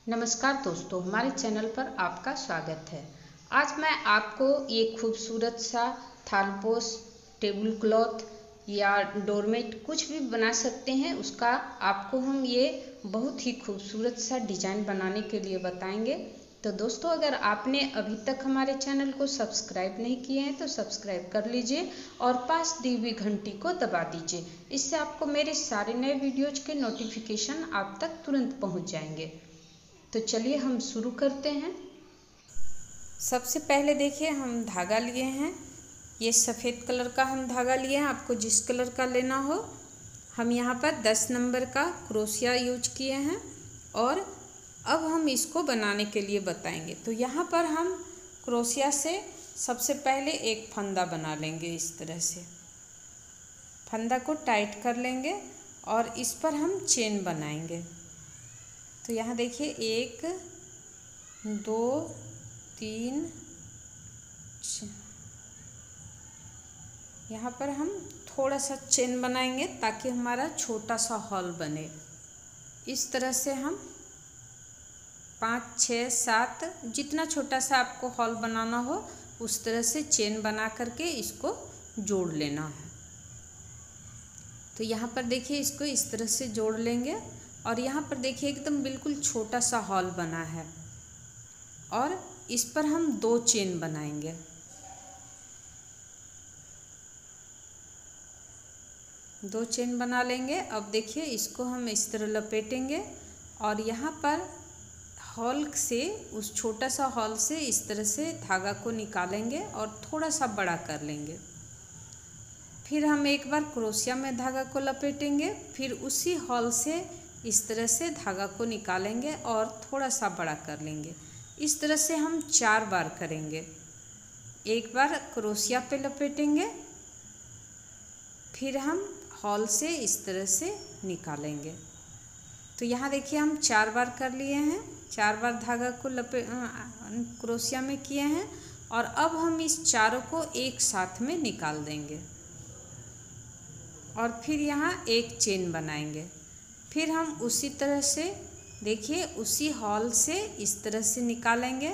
नमस्कार दोस्तों, हमारे चैनल पर आपका स्वागत है। आज मैं आपको एक खूबसूरत सा थालपोश, टेबल क्लॉथ या डोरमेट कुछ भी बना सकते हैं, उसका आपको हम ये बहुत ही खूबसूरत सा डिज़ाइन बनाने के लिए बताएंगे। तो दोस्तों, अगर आपने अभी तक हमारे चैनल को सब्सक्राइब नहीं किए हैं तो सब्सक्राइब कर लीजिए और पास दी हुई घंटी को दबा दीजिए। इससे आपको मेरे सारे नए वीडियोज के नोटिफिकेशन आप तक तुरंत पहुंच जाएंगे। तो चलिए हम शुरू करते हैं। सबसे पहले देखिए, हम धागा लिए हैं। ये सफ़ेद कलर का हम धागा लिए हैं, आपको जिस कलर का लेना हो। हम यहाँ पर 10 नंबर का क्रोशिया यूज किए हैं और अब हम इसको बनाने के लिए बताएंगे। तो यहाँ पर हम क्रोशिया से सबसे पहले एक फंदा बना लेंगे। इस तरह से फंदा को टाइट कर लेंगे और इस पर हम चेन बनाएंगे। तो यहाँ देखिए 1 2 3 यहाँ पर हम थोड़ा सा चेन बनाएंगे ताकि हमारा छोटा सा हॉल बने। इस तरह से हम 5 6 7 जितना छोटा सा आपको हॉल बनाना हो उस तरह से चेन बना करके इसको जोड़ लेना है। तो यहाँ पर देखिए, इसको इस तरह से जोड़ लेंगे और यहाँ पर देखिए एकदम बिल्कुल छोटा सा हॉल बना है और इस पर हम 2 चेन बनाएंगे। दो चेन बना लेंगे। अब देखिए, इसको हम इस तरह लपेटेंगे और यहाँ पर हॉल से, उस छोटा सा हॉल से इस तरह से धागा को निकालेंगे और थोड़ा सा बड़ा कर लेंगे। फिर हम एक बार क्रोशिया में धागा को लपेटेंगे, फिर उसी हॉल से इस तरह से धागा को निकालेंगे और थोड़ा सा बड़ा कर लेंगे। इस तरह से हम 4 बार करेंगे। एक बार क्रोशिया पे लपेटेंगे, फिर हम हॉल से इस तरह से निकालेंगे। तो यहाँ देखिए, हम 4 बार कर लिए हैं। 4 बार धागा को क्रोशिया में किए हैं और अब हम इस चारों को एक साथ में निकाल देंगे और फिर यहाँ एक चेन बनाएंगे। फिर हम उसी तरह से देखिए, उसी हॉल से इस तरह से निकालेंगे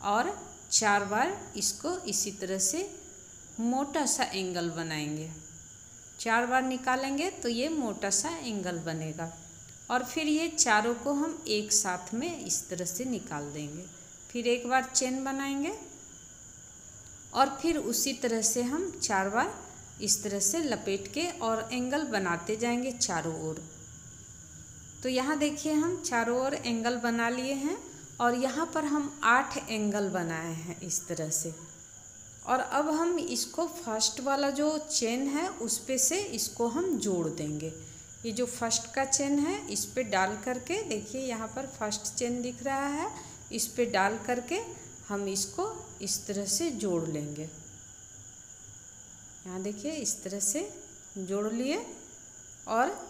और 4 बार इसको इसी तरह से मोटा सा एंगल बनाएंगे। 4 बार निकालेंगे तो ये मोटा सा एंगल बनेगा और फिर ये चारों को हम एक साथ में इस तरह से निकाल देंगे। फिर एक बार चेन बनाएंगे और फिर उसी तरह से हम 4 बार इस तरह से लपेट के और एंगल बनाते जाएंगे चारों ओर। तो यहाँ देखिए, हम चारों ओर एंगल बना लिए हैं और यहाँ पर हम 8 एंगल बनाए हैं इस तरह से। और अब हम इसको फर्स्ट वाला जो चेन है उस पे से इसको हम जोड़ देंगे। ये जो फर्स्ट का चेन है इस पे डाल करके, देखिए यहाँ पर फर्स्ट चेन दिख रहा है, इस पे डाल करके हम इसको इस तरह से जोड़ लेंगे। यहाँ देखिए, इस तरह से जोड़ लिए और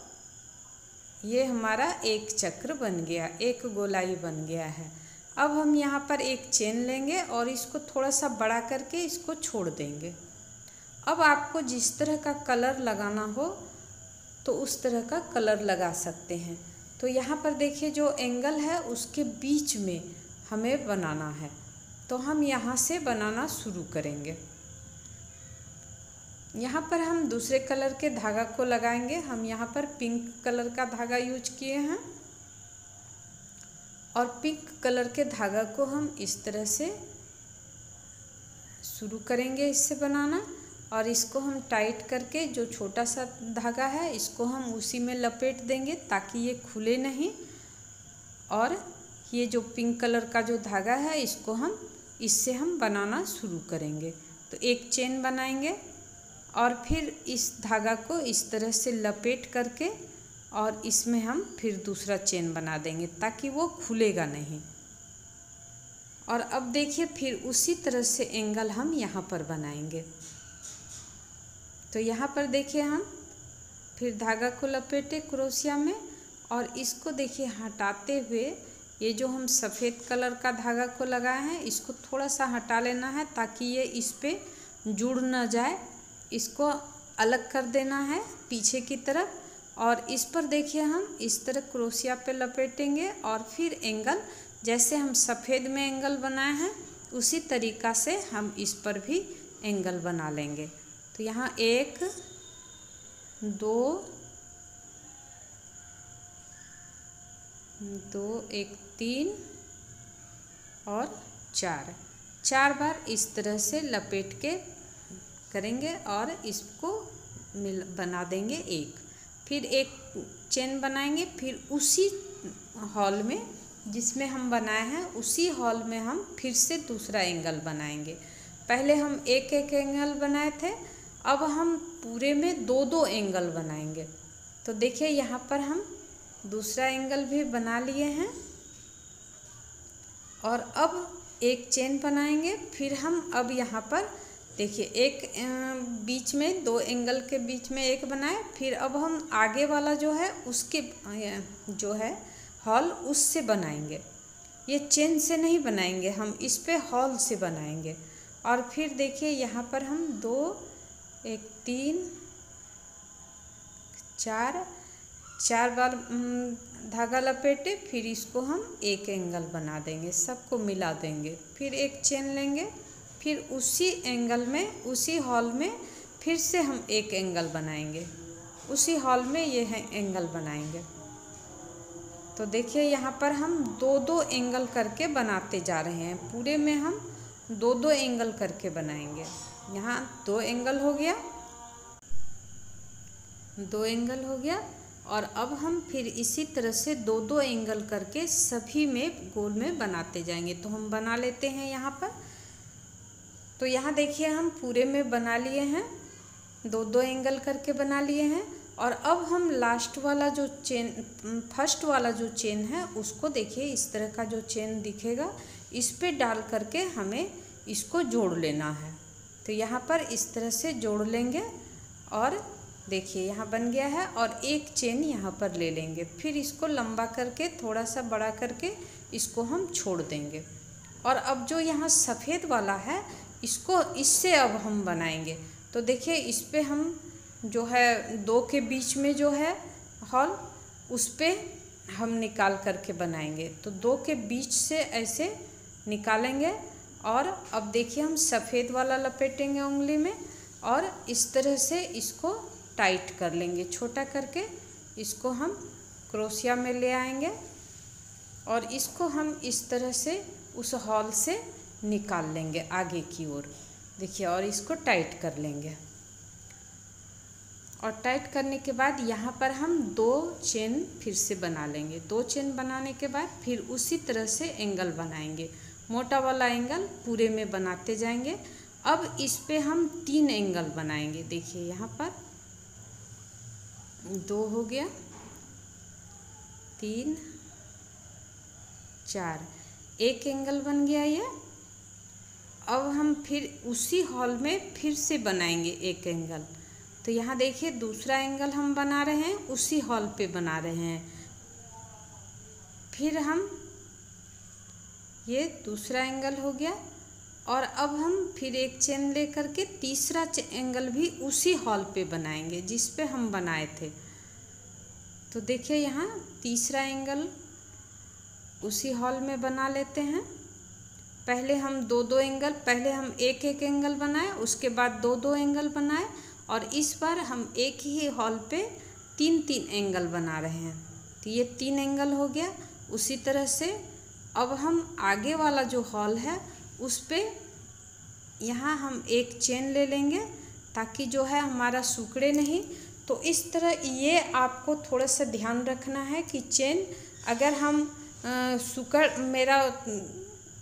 ये हमारा एक चक्र बन गया, एक गोलाई बन गया है। अब हम यहाँ पर एक चेन लेंगे और इसको थोड़ा सा बड़ा करके इसको छोड़ देंगे। अब आपको जिस तरह का कलर लगाना हो तो उस तरह का कलर लगा सकते हैं। तो यहाँ पर देखिए, जो एंगल है उसके बीच में हमें बनाना है, तो हम यहाँ से बनाना शुरू करेंगे। यहाँ पर हम दूसरे कलर के धागा को लगाएंगे। हम यहाँ पर पिंक कलर का धागा यूज किए हैं और पिंक कलर के धागा को हम इस तरह से शुरू करेंगे इससे बनाना और इसको हम टाइट करके, जो छोटा सा धागा है इसको हम उसी में लपेट देंगे ताकि ये खुले नहीं। और ये जो पिंक कलर का जो धागा है इसको हम इससे हम बनाना शुरू करेंगे। तो एक चेन बनाएंगे और फिर इस धागा को इस तरह से लपेट करके और इसमें हम फिर दूसरा चेन बना देंगे ताकि वो खुलेगा नहीं। और अब देखिए, फिर उसी तरह से एंगल हम यहाँ पर बनाएंगे। तो यहाँ पर देखिए, हम फिर धागा को लपेटे क्रोशिया में और इसको देखिए हटाते हुए, ये जो हम सफ़ेद कलर का धागा को लगाए हैं इसको थोड़ा सा हटा लेना है ताकि ये इस पे जुड़ न जाए। इसको अलग कर देना है पीछे की तरफ और इस पर देखिए हम इस तरह क्रोशिया पे लपेटेंगे और फिर एंगल जैसे हम सफ़ेद में एंगल बनाए हैं उसी तरीक़ा से हम इस पर भी एंगल बना लेंगे। तो यहाँ 1 2 1 3 और 4 बार इस तरह से लपेट के करेंगे और इसको बना देंगे एक। फिर एक चेन बनाएंगे, फिर उसी हॉल में जिसमें हम बनाए हैं उसी हॉल में हम फिर से दूसरा एंगल बनाएंगे। पहले हम एक एंगल बनाए थे, अब हम पूरे में 2 एंगल बनाएंगे। तो देखिए यहाँ पर हम दूसरा एंगल भी बना लिए हैं और अब एक चेन बनाएंगे। फिर हम अब यहाँ पर देखिए एक बीच में 2 एंगल के बीच में एक बनाए, फिर अब हम आगे वाला जो है उसके जो है हॉल उससे बनाएंगे। ये चेन से नहीं बनाएंगे, हम इस पे हॉल से बनाएंगे। और फिर देखिए यहाँ पर हम 2 1 3 4 बार धागा लपेटे, फिर इसको हम एक एंगल बना देंगे, सबको मिला देंगे। फिर एक चेन लेंगे, फिर उसी एंगल में उसी हॉल में फिर से हम एक एंगल बनाएंगे, उसी हॉल में ये है एंगल बनाएंगे। तो देखिए यहाँ पर हम 2 एंगल करके बनाते जा रहे हैं। पूरे में हम 2 एंगल करके बनाएंगे। यहाँ 2 एंगल हो गया, 2 एंगल हो गया। और अब हम फिर इसी तरह से 2 एंगल करके सभी में गोल में बनाते जाएंगे। तो हम बना लेते हैं यहाँ पर। तो यहाँ देखिए हम पूरे में बना लिए हैं, 2 एंगल करके बना लिए हैं। और अब हम लास्ट वाला जो चेन, फर्स्ट वाला जो चेन है उसको देखिए इस तरह का जो चेन दिखेगा इस पे डाल करके हमें इसको जोड़ लेना है। तो यहाँ पर इस तरह से जोड़ लेंगे और देखिए यहाँ बन गया है। और एक चेन यहाँ पर ले लेंगे, फिर इसको लंबा करके थोड़ा सा बड़ा करके इसको हम छोड़ देंगे। और अब जो यहाँ सफ़ेद वाला है इसको इससे अब हम बनाएंगे। तो देखिए इस पे हम जो है 2 के बीच में जो है हॉल उस पे हम निकाल करके बनाएंगे। तो 2 के बीच से ऐसे निकालेंगे और अब देखिए हम सफ़ेद वाला लपेटेंगे उंगली में और इस तरह से इसको टाइट कर लेंगे। छोटा करके इसको हम क्रोशिया में ले आएंगे और इसको हम इस तरह से उस हॉल से निकाल लेंगे आगे की ओर। देखिए और इसको टाइट कर लेंगे। और टाइट करने के बाद यहाँ पर हम 2 चेन फिर से बना लेंगे। 2 चेन बनाने के बाद फिर उसी तरह से एंगल बनाएंगे। मोटा वाला एंगल पूरे में बनाते जाएंगे। अब इस पे हम 3 एंगल बनाएंगे। देखिए यहाँ पर 2 हो गया, 3 4, एक एंगल बन गया ये। अब हम फिर उसी हॉल में फिर से बनाएंगे एक एंगल। तो यहाँ देखिए दूसरा एंगल हम बना रहे हैं, उसी हॉल पे बना रहे हैं। फिर हम ये दूसरा एंगल हो गया और अब हम फिर एक चेन ले करके तीसरा एंगल भी उसी हॉल पे बनाएंगे जिस पे हम बनाए थे। तो देखिए यहाँ तीसरा एंगल उसी हॉल में बना लेते हैं। पहले हम 2 एंगल, पहले हम एक एंगल बनाए, उसके बाद 2 एंगल बनाए और इस बार हम एक ही हॉल पे 3 एंगल बना रहे हैं। तो ये 3 एंगल हो गया। उसी तरह से अब हम आगे वाला जो हॉल है उस पे यहाँ हम एक चेन ले लेंगे ताकि जो है हमारा सिकुड़े नहीं। तो इस तरह ये आपको थोड़ा सा ध्यान रखना है कि चेन अगर हम मेरा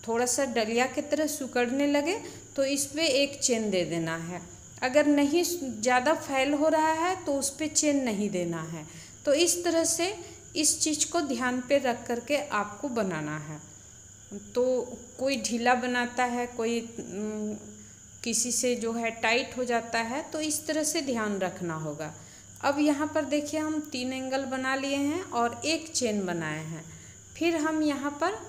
थोड़ा सा डलिया की तरह सिकुड़ने लगे तो इस पे एक चेन दे देना है। अगर नहीं ज़्यादा फैल हो रहा है तो उस पे चेन नहीं देना है। तो इस तरह से इस चीज़ को ध्यान पे रख करके आपको बनाना है। तो कोई ढीला बनाता है, कोई किसी से जो है टाइट हो जाता है, तो इस तरह से ध्यान रखना होगा। अब यहाँ पर देखिए हम 3 एंगल बना लिए हैं और एक चेन बनाए हैं। फिर हम यहाँ पर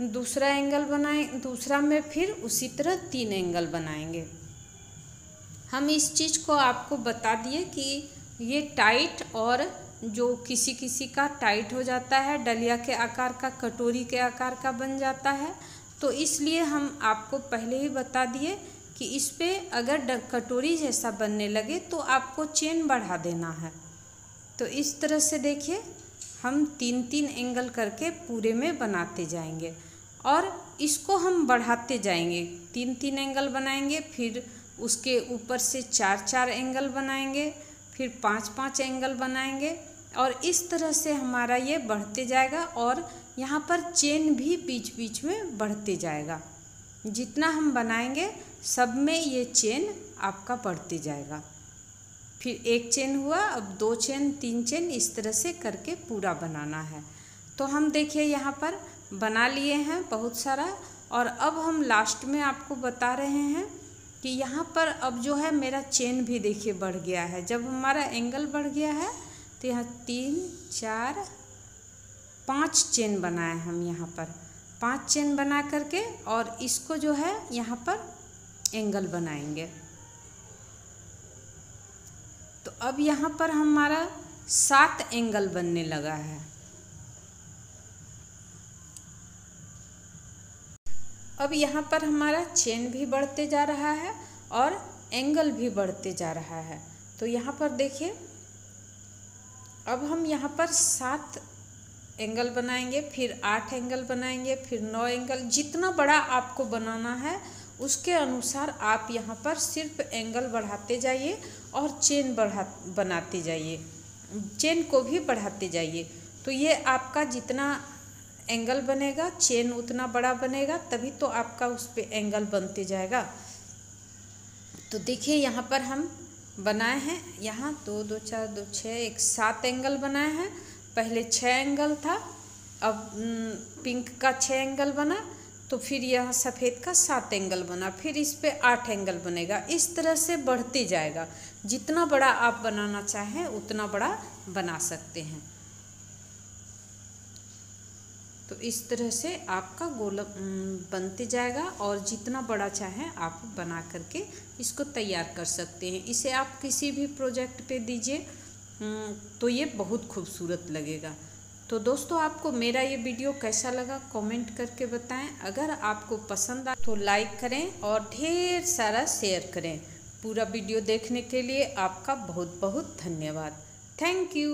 दूसरा एंगल बनाए, दूसरा में फिर उसी तरह 3 एंगल बनाएंगे। हम इस चीज़ को आपको बता दिए कि ये टाइट, और जो किसी किसी का टाइट हो जाता है, डलिया के आकार का, कटोरी के आकार का बन जाता है। तो इसलिए हम आपको पहले ही बता दिए कि इस पे अगर कटोरी जैसा बनने लगे तो आपको चेन बढ़ा देना है। तो इस तरह से देखिए हम 3-3 एंगल करके पूरे में बनाते जाएंगे और इसको हम बढ़ाते जाएंगे। 3-3 एंगल बनाएंगे, फिर उसके ऊपर से 4-4 एंगल बनाएंगे, फिर 5-5 एंगल बनाएंगे और इस तरह से हमारा ये बढ़ते जाएगा। और यहाँ पर चेन भी बीच बीच में बढ़ते जाएगा। जितना हम बनाएंगे सब में ये चेन आपका बढ़ते जाएगा। फिर एक चेन हुआ, अब 2 चेन, 3 चेन, इस तरह से करके पूरा बनाना है। तो हम देखिए यहाँ पर बना लिए हैं बहुत सारा। और अब हम लास्ट में आपको बता रहे हैं कि यहाँ पर अब जो है मेरा चेन भी देखिए बढ़ गया है। जब हमारा एंगल बढ़ गया है तो यहाँ 3, 4, 5 चेन बनाए हम यहाँ पर। 5 चेन बना करके और इसको जो है यहाँ पर एंगल बनाएंगे। तो अब यहाँ पर हमारा 7 एंगल बनने लगा है। अब यहाँ पर हमारा चेन भी बढ़ते जा रहा है और एंगल भी बढ़ते जा रहा है। तो यहाँ पर देखिए अब हम यहाँ पर 7 एंगल बनाएंगे, फिर 8 एंगल बनाएंगे, फिर 9 एंगल। जितना बड़ा आपको बनाना है उसके अनुसार आप यहाँ पर सिर्फ एंगल बढ़ाते जाइए और चेन बनाते जाइए, चेन को भी बढ़ाते जाइए। तो ये आपका जितना एंगल बनेगा चेन उतना बड़ा बनेगा, तभी तो आपका उस पे एंगल बनते जाएगा। तो देखिए यहाँ पर हम बनाए हैं, यहाँ 2, 2, 4, 2, 6, 1, 7 एंगल बनाए हैं। पहले 6 एंगल था, अब पिंक का 6 एंगल बना, तो फिर यह सफ़ेद का 7 एंगल बना, फिर इस पे 8 एंगल बनेगा। इस तरह से बढ़ते जाएगा। जितना बड़ा आप बनाना चाहें उतना बड़ा बना सकते हैं। तो इस तरह से आपका गोला बनते जाएगा और जितना बड़ा चाहें आप बना करके इसको तैयार कर सकते हैं। इसे आप किसी भी प्रोजेक्ट पे दीजिए तो ये बहुत खूबसूरत लगेगा। तो दोस्तों आपको मेरा ये वीडियो कैसा लगा कमेंट करके बताएं। अगर आपको पसंद आए तो लाइक करें और ढेर सारा शेयर करें। पूरा वीडियो देखने के लिए आपका बहुत बहुत धन्यवाद। Thank you.